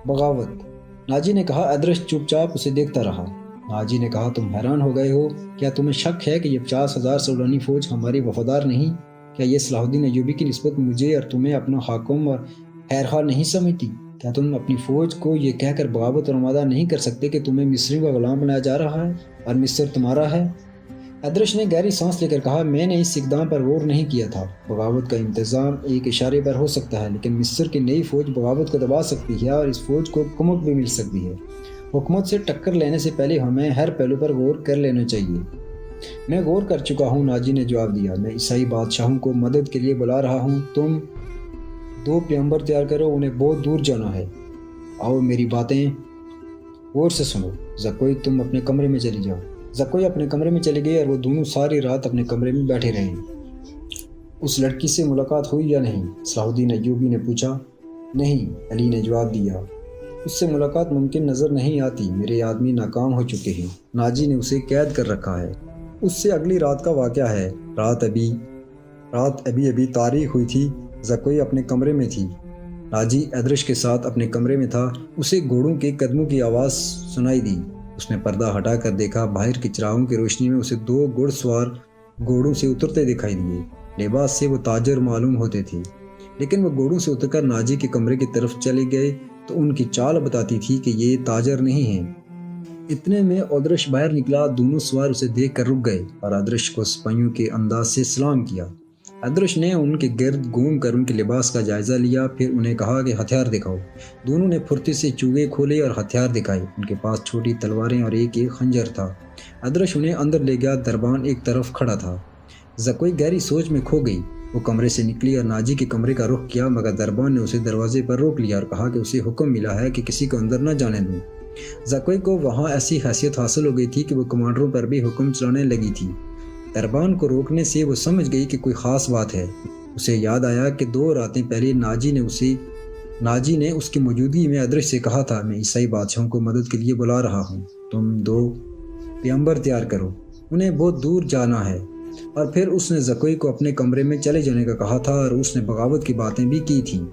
بغاوت، ناجی نے کہا۔ ادرش چپ چاپ اسے دیکھتا رہا۔ ناجی نے کہا، تم حیران ہو گئے ہو؟ کیا تمہیں شک ہے کہ یہ 50,000 سوڈانی فوج ہماری وفادار نہیں؟ کیا یہ صلاح الدین ایوبی کی نسبت مجھے اور تمہیں اپنا حاکم اور خیرخواہ نہیں سمجھتی؟ کیا تم اپنی فوج کو یہ کہہ کر بغاوت اور آمادہ نہیں کر سکتے کہ تمہیں مصری کا غلام بنایا جا رہا ہے اور مصر تمہارا ہے؟ ادرش نے گہری سانس لے کر کہا، میں نے اس اقدام پر غور نہیں کیا تھا۔ بغاوت کا انتظام ایک اشارے پر ہو سکتا ہے، لیکن مصر کی نئی فوج بغاوت کو دبا سکتی ہے اور اس فوج کو کمک بھی مل سکتی ہے۔ حکومت سے ٹکر لینے سے پہلے ہمیں ہر پہلو پر غور کر لینا چاہیے۔ میں غور کر چکا ہوں، ناجی نے جواب دیا۔ میں عیسائی بادشاہوں کو مدد کے لیے بلا رہا ہوں۔ تم 2 پیغمبر تیار کرو، انہیں بہت دور جانا ہے۔ آؤ میری باتیں غور سے سنو۔ زکوئی، تم اپنے کمرے میں چلی جاؤ۔ زکوئی اپنے کمرے میں چلی گئی اور وہ دونوں ساری رات اپنے کمرے میں بیٹھے رہے۔ اس لڑکی سے ملاقات ہوئی یا نہیں؟ صلاح الدین ایوبی نے پوچھا۔ نہیں، علی نے جواب دیا، اس سے ملاقات ممکن نظر نہیں آتی، میرے آدمی ناکام ہو چکے ہیں، ناجی نے اسے قید کر رکھا ہے۔ اس سے اگلی رات کا واقعہ ہے۔ رات ابھی تاریخ ہوئی تھی۔ زکوئی اپنے کمرے میں تھی۔ ناجی ادرش کے ساتھ اپنے کمرے میں تھا۔ اسے گھوڑوں کے قدموں کی آواز سنائی دی۔ اس نے پردہ ہٹا کر دیکھا، باہر کی چراغوں کی روشنی میں اسے 2 گھڑ سوار گھوڑوں سے اترتے دکھائی دیے۔ لباس سے وہ تاجر معلوم ہوتے تھے، لیکن وہ گھوڑوں سے اتر کر ناجی کے کمرے کی طرف چلے گئے تو ان کی چال بتاتی تھی کہ یہ تاجر نہیں ہیں۔ اتنے میں ادرش باہر نکلا۔ دونوں سوار اسے دیکھ کر رک گئے اور ادرش کو سپاہیوں کے انداز سے سلام کیا۔ ادرش نے ان کے گرد گھوم کر ان کے لباس کا جائزہ لیا، پھر انہیں کہا کہ ہتھیار دکھاؤ۔ دونوں نے پھرتی سے چوگے کھولے اور ہتھیار دکھائے۔ ان کے پاس چھوٹی تلواریں اور ایک خنجر تھا۔ ادرش انہیں اندر لے گیا۔ دربان ایک طرف کھڑا تھا۔ زکوئی گہری سوچ میں کھو گئی۔ وہ کمرے سے نکلی اور ناجی کے کمرے کا رخ کیا، مگر دربان نے اسے دروازے پر روک لیا اور کہا کہ اسے حکم ملا ہے کہ کسی کو اندر نہ جانے دوں۔ زکوئی کو وہاں ایسی حیثیت حاصل ہو گئی تھی کہ وہ کمانڈروں پر بھی حکم چلانے لگی تھی۔ دربان کو روکنے سے وہ سمجھ گئی کہ کوئی خاص بات ہے۔ اسے یاد آیا کہ 2 راتیں پہلے ناجی نے اس کی موجودگی میں ادرش سے کہا تھا، میں عیسائی بادشاہوں کو مدد کے لیے بلا رہا ہوں، تم 2 پیغمبر تیار کرو، انہیں بہت دور جانا ہے۔ اور پھر اس نے زکوئی کو اپنے کمرے میں چلے جانے کا کہا تھا اور اس نے بغاوت کی باتیں بھی کی تھیں۔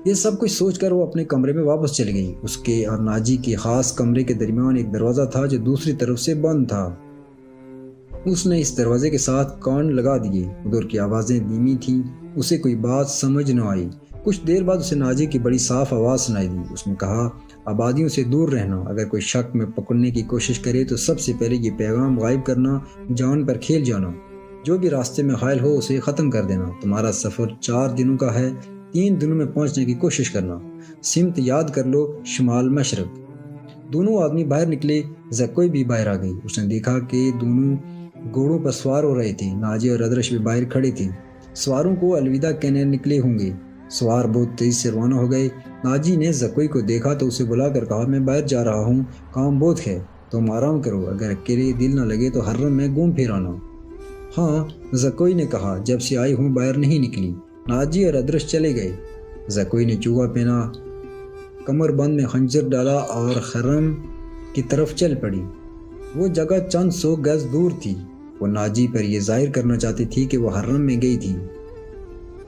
یہ سب کچھ سوچ کر وہ اپنے کمرے میں واپس چلی گئی۔ اس کے اور ناجی کے خاص کمرے کے درمیان ایک دروازہ تھا جو دوسری طرف سے بند تھا۔ اس نے اس دروازے کے ساتھ کان لگا دیے۔ ادھر کی آوازیں دھیمی تھیں، اسے کوئی بات سمجھ نہ آئی۔ کچھ دیر بعد اسے ناجی کی بڑی صاف آواز سنائی دی۔ اس نے کہا، آبادیوں سے دور رہنا، اگر کوئی شک میں پکڑنے کی کوشش کرے تو سب سے پہلے یہ پیغام غائب کرنا، جان پر کھیل جانا، جو بھی راستے میں حائل ہو اسے ختم کر دینا۔ تمہارا سفر 4 دنوں کا ہے، 3 دنوں میں پہنچنے کی کوشش کرنا، سمت یاد کر لو، شمال مشرق۔ دونوں آدمی باہر نکلے۔ زکوئی بھی باہر آ گئی۔ اس نے دیکھا کہ دونوں گھوڑوں پر سوار ہو رہے تھے۔ ناجی اور ادرش بھی باہر کھڑے تھے، سواروں کو الوداع کہنے نکلے ہوں گے۔ سوار بہت تیز سے روانہ ہو گئے۔ ناجی نے زکوئی کو دیکھا تو اسے بلا کر کہا، میں باہر جا رہا ہوں، کام بہت ہے، تم آرام کرو، اگر اکیلے دل نہ لگے تو حرم میں گھوم پھر آنا۔ ہاں، زکوئی نے کہا، جب سے آئی ہوں باہر نہیں نکلی۔ ناجی اور ادرش چلے گئے۔ زکوئی نے چوگا پہنا کمر بند میں خنجر ڈالا اور حرم کی طرف چل پڑی۔ وہ جگہ چند 100 گز دور تھی۔ وہ ناجی پر یہ ظاہر کرنا چاہتی تھی کہ وہ حرم میں گئی تھی۔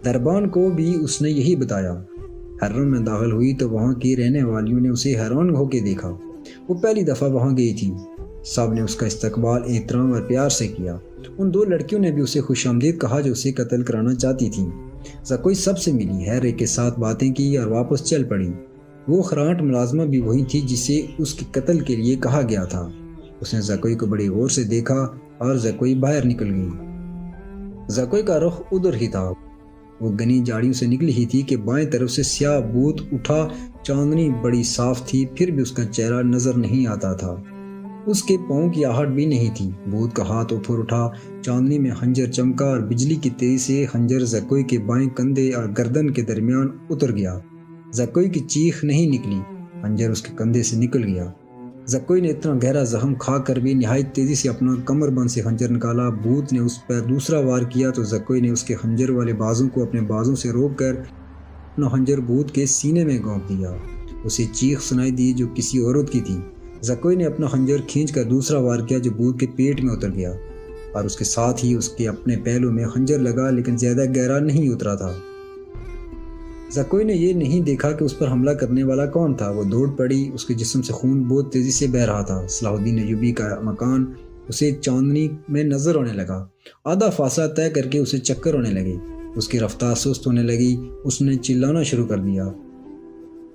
دربان کو بھی اس نے یہی بتایا۔ حرم میں داخل ہوئی تو وہاں کی رہنے والیوں نے اسے حیران ہو کے دیکھا۔ وہ پہلی دفعہ وہاں گئی تھی۔ سب نے اس کا استقبال احترام اور پیار سے کیا۔ ان 2 لڑکیوں نے بھی اسے خوش آمدید کہا جو اسے قتل کرانا چاہتی تھیں۔ زکوئی سب سے ملی، ہر ایک کے ساتھ باتیں کی اور واپس چل پڑی۔ وہ خراٹ ملازمہ بھی وہی تھی جسے اس کے قتل کے لیے کہا گیا تھا۔ اس نے زکوئی کو بڑی غور سے دیکھا اور زکوئی باہر نکل گئی۔ زکوئی کا رخ ادھر ہی تھا۔ وہ گھنی جھاڑیوں سے نکلی ہی تھی کہ بائیں طرف سے سیاہ بھوت اٹھا۔ چاندنی بڑی صاف تھی، پھر بھی اس کا چہرہ نظر نہیں آتا تھا۔ اس کے پاؤں کی آہٹ بھی نہیں تھی۔ بھوت کا ہاتھ اوپر اٹھا، چاندنی میں خنجر چمکا اور بجلی کی تیزی سے خنجر زکوئی کے بائیں کندھے اور گردن کے درمیان اتر گیا۔ زکوئی کی چیخ نہیں نکلی، خنجر اس کے کندھے سے نکل گیا۔ زکوئی نے اتنا گہرا زخم کھا کر بھی نہایت تیزی سے اپنا کمر بند سے خنجر نکالا۔ بھوت نے اس پر دوسرا وار کیا تو زکوئی نے اس کے خنجر والے بازوں کو اپنے بازوں سے روک کر اپنا خنجر بھوت کے سینے میں گھونپ دیا۔ اسے چیخ سنائی دی جو کسی عورت کی تھی۔ زکوئی نے اپنا خنجر کھینچ کر دوسرا وار کیا جو بھوت کے پیٹ میں اتر گیا، اور اس کے ساتھ ہی اس کے اپنے پہلو میں خنجر لگا، لیکن زیادہ گہرا نہیں اترا تھا۔ زکوئی نے یہ نہیں دیکھا کہ اس پر حملہ کرنے والا کون تھا۔ وہ دوڑ پڑی، اس کے جسم سے خون بہت تیزی سے بہہ رہا تھا۔ صلاح الدین ایوبی کا مکان اسے چاندنی میں نظر آنے لگا۔ آدھا فاصلہ طے کر کے اسے چکر ہونے لگے، اس کی رفتار سست ہونے لگی۔ اس نے چلانا شروع کر دیا،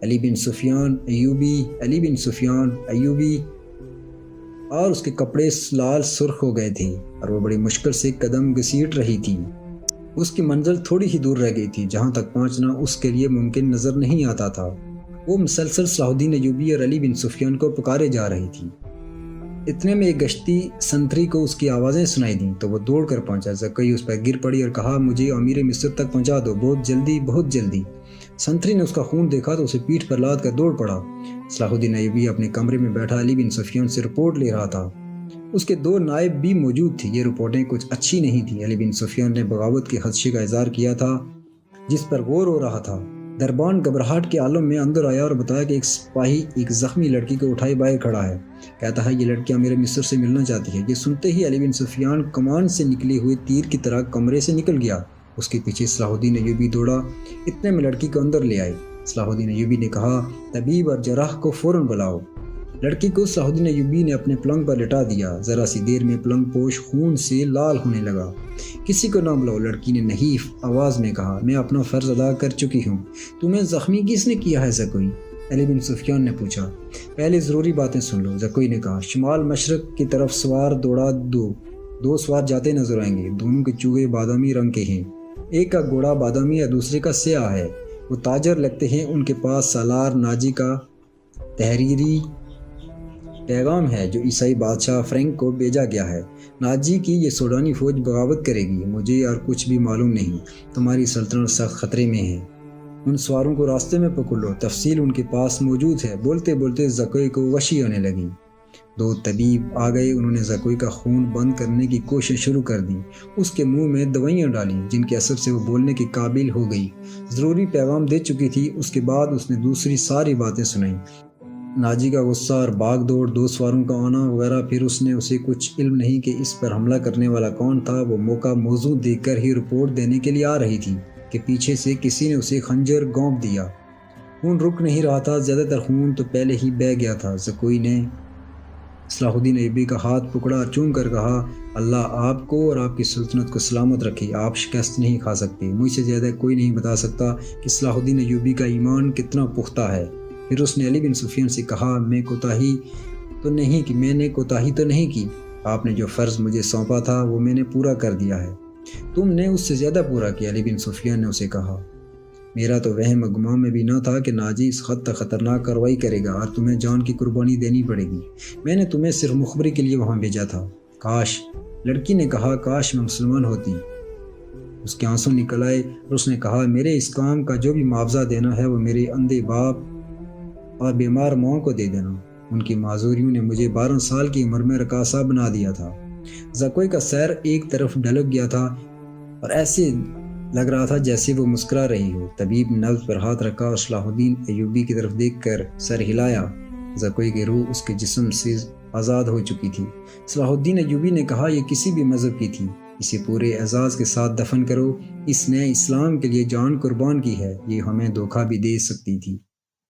علی بن سفیان ایوبی، علی بن سفیان ایوبی، اور اس کے کپڑے لال سرخ ہو گئے تھے اور وہ بڑی مشکل سے قدم گھسیٹ رہی تھی۔ اس کی منزل تھوڑی ہی دور رہ گئی تھی جہاں تک پہنچنا اس کے لیے ممکن نظر نہیں آتا تھا۔ وہ مسلسل صلاح الدین ایوبی اور علی بن سفیان کو پکارے جا رہی تھی۔ اتنے میں ایک گشتی سنتری کو اس کی آوازیں سنائی دیں تو وہ دوڑ کر پہنچا۔ زکوئی اس پر گر پڑی اور کہا، مجھے امیر مصر تک پہنچا دو، بہت جلدی، بہت جلدی۔ سنتری نے اس کا خون دیکھا تو اسے پیٹھ پر لاد کر دوڑ پڑا۔ صلاح الدین ایوبی اپنے کمرے میں بیٹھا علی بن سفیان سے رپورٹ لے رہا تھا۔ اس کے 2 نائب بھی موجود تھے۔ یہ رپورٹیں کچھ اچھی نہیں تھیں۔ علی بن سفیان نے بغاوت کے خدشے کا اظہار کیا تھا جس پر غور ہو رہا تھا۔ دربان گھبراہٹ کے عالم میں اندر آیا اور بتایا کہ ایک سپاہی ایک زخمی لڑکی کو اٹھائے باہر کھڑا ہے، کہتا ہے یہ لڑکی امیر مصر سے ملنا چاہتی ہے۔ یہ سنتے ہی علی بن سفیان کمان سے نکلے ہوئے تیر کی طرح کمرے سے نکل گیا۔ اس کے پیچھے صلاح الدین ایوبی دوڑا۔ اتنے میں لڑکی کو اندر لے آئے۔ صلاح الدین ایوبی نے کہا، طبیب اور جراح کو فوراً بلاؤ۔ لڑکی کو صلاح الدین ایوبی نے اپنے پلنگ پر لٹا دیا۔ ذرا سی دیر میں پلنگ پوش خون سے لال ہونے لگا۔ کسی کو نہ بلاؤ، لڑکی نے نحیف آواز میں کہا، میں اپنا فرض ادا کر چکی ہوں۔ تمہیں زخمی کس نے کیا ہے زکوئی؟ علی بن سفیان نے پوچھا۔ پہلے ضروری باتیں سن لو، زکوئی نے کہا۔ شمال مشرق کی طرف سوار دوڑا دو سوار جاتے نظر آئیں گے۔ دونوں کے چوغے بادامی رنگ کے ہیں۔ ایک کا گھوڑا بادامی اور دوسرے کا سیاہ ہے۔ وہ تاجر لگتے ہیں۔ ان کے پاس سالار ناجی کا تحریری پیغام ہے جو عیسائی بادشاہ فرینک کو بھیجا گیا ہے۔ ناجی کی یہ سوڈانی فوج بغاوت کرے گی۔ مجھے اور کچھ بھی معلوم نہیں۔ تمہاری سلطنت سخت خطرے میں ہے۔ ان سواروں کو راستے میں پکڑ لو، تفصیل ان کے پاس موجود ہے۔ بولتے بولتے زکوئی کو وحشی ہونے لگی۔ 2 طبیب آ گئے۔ انہوں نے زکوئی کا خون بند کرنے کی کوشش شروع کر دی۔ اس کے منہ میں دوائیاں ڈالیں جن کے اثر سے وہ بولنے کے قابل ہو گئی۔ ضروری پیغام دے چکی تھی۔ اس کے بعد اس نے دوسری ساری باتیں سنائیں، ناجی کا غصہ اور بھاگ دوڑ، 2 سواروں کا آنا وغیرہ۔ پھر اس نے اسے کچھ علم نہیں کہ اس پر حملہ کرنے والا کون تھا۔ وہ موقع موزوں دیکھ کر ہی رپورٹ دینے کے لیے آ رہی تھی کہ پیچھے سے کسی نے اسے خنجر گھونپ دیا۔ خون رک نہیں رہا تھا، زیادہ تر خون تو پہلے ہی بہہ گیا تھا۔ زکوئی نے صلاح الدین ایوبی کا ہاتھ پکڑا اور چوم کر کہا، اللہ آپ کو اور آپ کی سلطنت کو سلامت رکھے۔ آپ شکست نہیں کھا سکتے۔ مجھ سے زیادہ کوئی نہیں بتا سکتا کہ صلاح الدین ایوبی کا ایمان کتنا پختہ ہے۔ پھر اس نے علی بن سفیان سے کہا، میں نے کوتاہی تو نہیں کی۔ آپ نے جو فرض مجھے سونپا تھا وہ میں نے پورا کر دیا ہے۔ تم نے اس سے زیادہ پورا کیا، علی بن سفیان نے اسے کہا۔ میرا تو وہم گمان میں بھی نہ تھا کہ ناجی اس خط تک خطرناک کارروائی کرے گا اور تمہیں جان کی قربانی دینی پڑے گی۔ میں نے تمہیں صرف مخبری کے لیے وہاں بھیجا تھا۔ کاش، لڑکی نے کہا، کاش میں مسلمان ہوتی۔ اس کے آنسو نکل آئے اور اس نے کہا، میرے اس کام کا جو بھی معاوضہ دینا ہے وہ میرے اندھے باپ اور بیمار ماں کو دے دینا۔ ان کی معذوریوں نے مجھے 12 سال کی عمر میں رقاصہ بنا دیا تھا۔ زکوئی کا سیر ایک طرف ڈھلک گیا تھا اور ایسے لگ رہا تھا جیسے وہ مسکرا رہی ہو۔ طبیب نے نبض پر ہاتھ رکھا اور صلاح الدین ایوبی کی طرف دیکھ کر سر ہلایا۔ زکوئی کی روح اس کے جسم سے آزاد ہو چکی تھی۔ صلاح الدین ایوبی نے کہا، یہ کسی بھی مذہب کی تھی، اسے پورے اعزاز کے ساتھ دفن کرو۔ اس نے اسلام کے لیے جان قربان کی ہے، یہ ہمیں دھوکہ بھی دے سکتی تھی۔